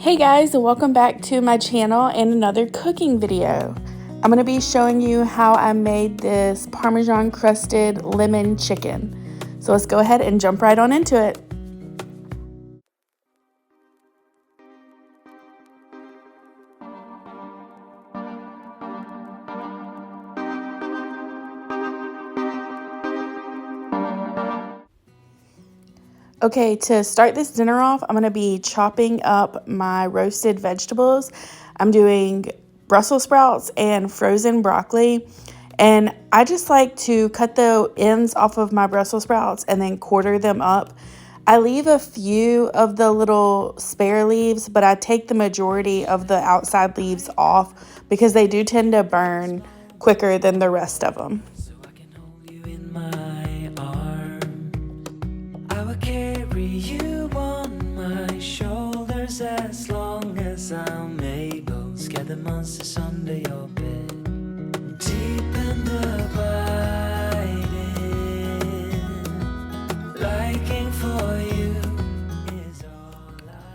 Hey guys, welcome back to my channel and another cooking video. I'm going to be showing you how I made this Parmesan crusted lemon chicken. So let's go ahead and jump right on into it. Okay, to start this dinner off, I'm going to be chopping up my roasted vegetables. I'm doing Brussels sprouts and frozen broccoli. And I just like to cut the ends off of my Brussels sprouts and then quarter them up. I leave a few of the little spare leaves, but I take the majority of the outside leaves off because they do tend to burn quicker than the rest of them. As long as I'm able, scare the monsters under your bed, deep and abiding, liking for you is all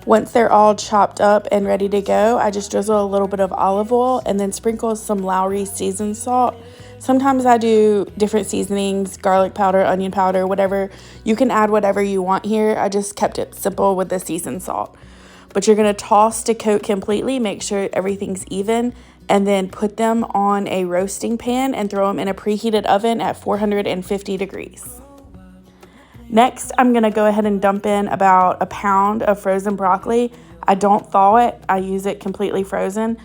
Once they're all chopped up and ready to go, I just drizzle a little bit of olive oil and then sprinkle some Lowry seasoned salt. Sometimes I do different seasonings, garlic powder, onion powder, whatever. You can add whatever you want here. I just kept it simple with the seasoned salt. But you're going to toss to coat completely, make sure everything's even, and then put them on a roasting pan and throw them in a preheated oven at 450 degrees. Next, I'm going to go ahead and dump in about a pound of frozen broccoli. I don't thaw it, I use it completely frozen.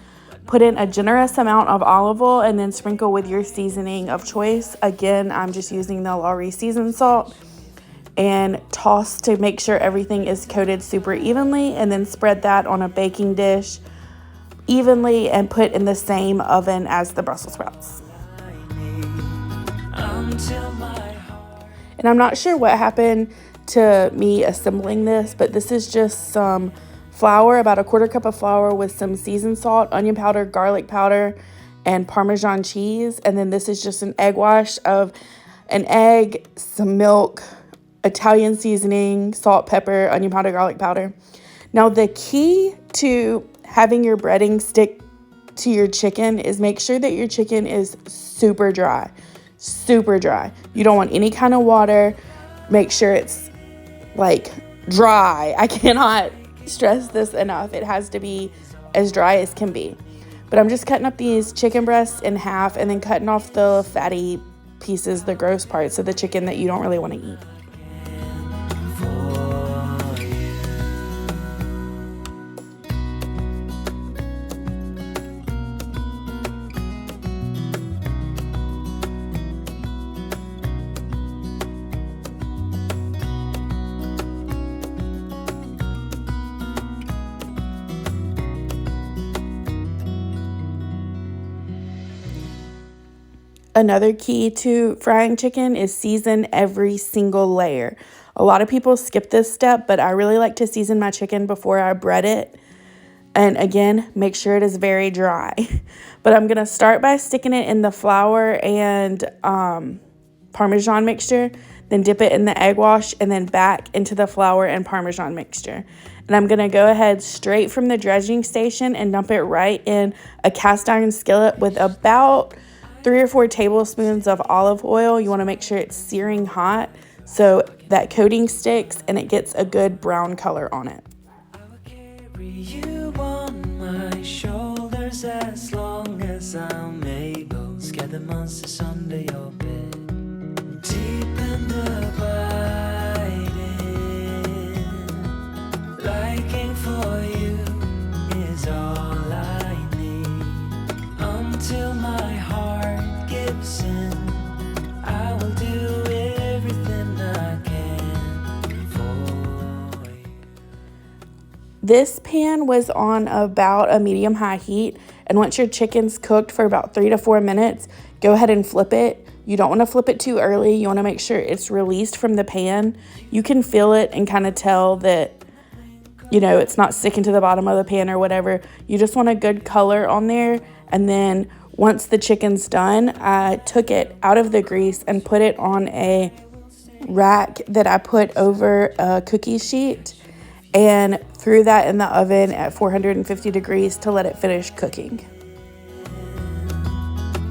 Put in a generous amount of olive oil and then sprinkle with your seasoning of choice. Again, I'm just using the Lowry seasoned salt. And toss to make sure everything is coated super evenly, and then spread that on a baking dish evenly and put in the same oven as the Brussels sprouts. And I'm not sure what happened to me assembling this, but this is just some flour, about a quarter cup of flour with some seasoned salt, onion powder, garlic powder, and Parmesan cheese. And then this is just an egg wash of an egg, some milk, Italian seasoning, salt, pepper, onion powder, garlic powder. Now the key to having your breading stick to your chicken is make sure that your chicken is super dry. Super dry. You don't want any kind of water. Make sure it's like dry. I cannot stress this enough. It has to be as dry as can be. But I'm just cutting up these chicken breasts in half and then cutting off the fatty pieces, the gross parts of the chicken that you don't really want to eat. Another key to frying chicken is season every single layer. A lot of people skip this step, but I really like to season my chicken before I bread it. And again, make sure it is very dry. But I'm going to start by sticking it in the flour and Parmesan mixture, then dip it in the egg wash, and then back into the flour and Parmesan mixture. And I'm going to go ahead straight from the dredging station and dump it right in a cast iron skillet with about 3 or 4 tablespoons of olive oil. You want to make sure it's searing hot so that coating sticks and it gets a good brown color on it. I will carry you on my shoulders as long as I'm able, scare the monsters under your bed, deep and abiding, liking for you is all I need, until my heart gives in. I will do everything I can for you. This pan was on about a medium-high heat, and once your chicken's cooked for about 3 to 4 minutes, go ahead and flip it. You don't want to flip it too early. You want to make sure it's released from the pan. You can feel it and kind of tell that, you know, it's not sticking to the bottom of the pan or whatever. You just want a good color on there. And then once the chicken's done, I took it out of the grease and put it on a rack that I put over a cookie sheet. and threw that in the oven at 450 degrees to let it finish cooking.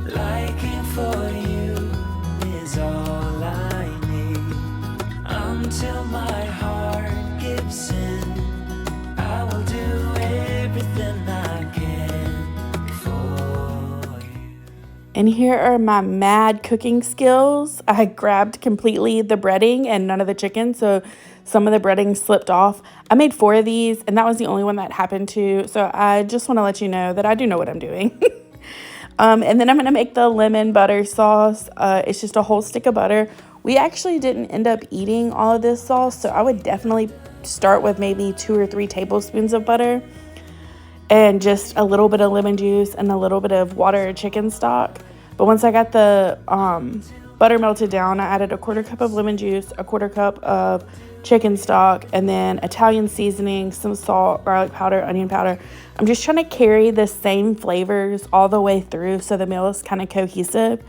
Liking for you is all I need. Until my heart gives in, I will do everything I can for you. And here are my mad cooking skills. I grabbed completely the breading and none of the chicken, so some of the breading slipped off. I made 4 of these, and that was the only one that happened to, so I just want to let you know that I do know what I'm doing. And then I'm going to make the lemon butter sauce. It's just a whole stick of butter. We actually didn't end up eating all of this sauce, so I would definitely start with maybe 2 or 3 tablespoons of butter and just a little bit of lemon juice and a little bit of water or chicken stock. But once I got the butter melted down, I added a 1/4 cup of lemon juice, a 1/4 cup of chicken stock, and then Italian seasoning, some salt, garlic powder, onion powder. I'm just trying to carry the same flavors all the way through so the meal is kind of cohesive.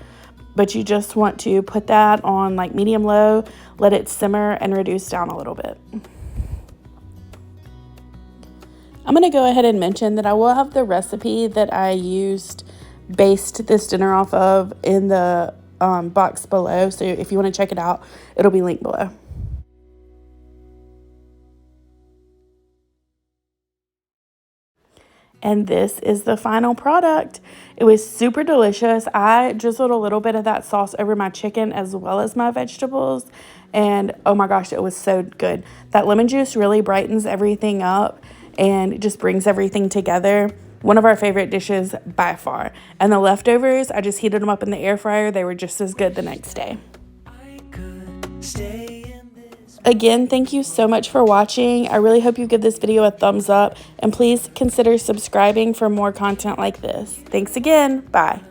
But you just want to put that on like medium low, let it simmer and reduce down a little bit. I'm going to go ahead and mention that I will have the recipe that I based this dinner off of in the box below. So if you want to check it out, it'll be linked below. And this is the final product. It was super delicious. I drizzled a little bit of that sauce over my chicken as well as my vegetables. And oh my gosh, it was so good. That lemon juice really brightens everything up and it just brings everything together. One of our favorite dishes by far. And the leftovers, I just heated them up in the air fryer. They were just as good the next day. Again, thank you so much for watching. I really hope you give this video a thumbs up. And please consider subscribing for more content like this. Thanks again. Bye.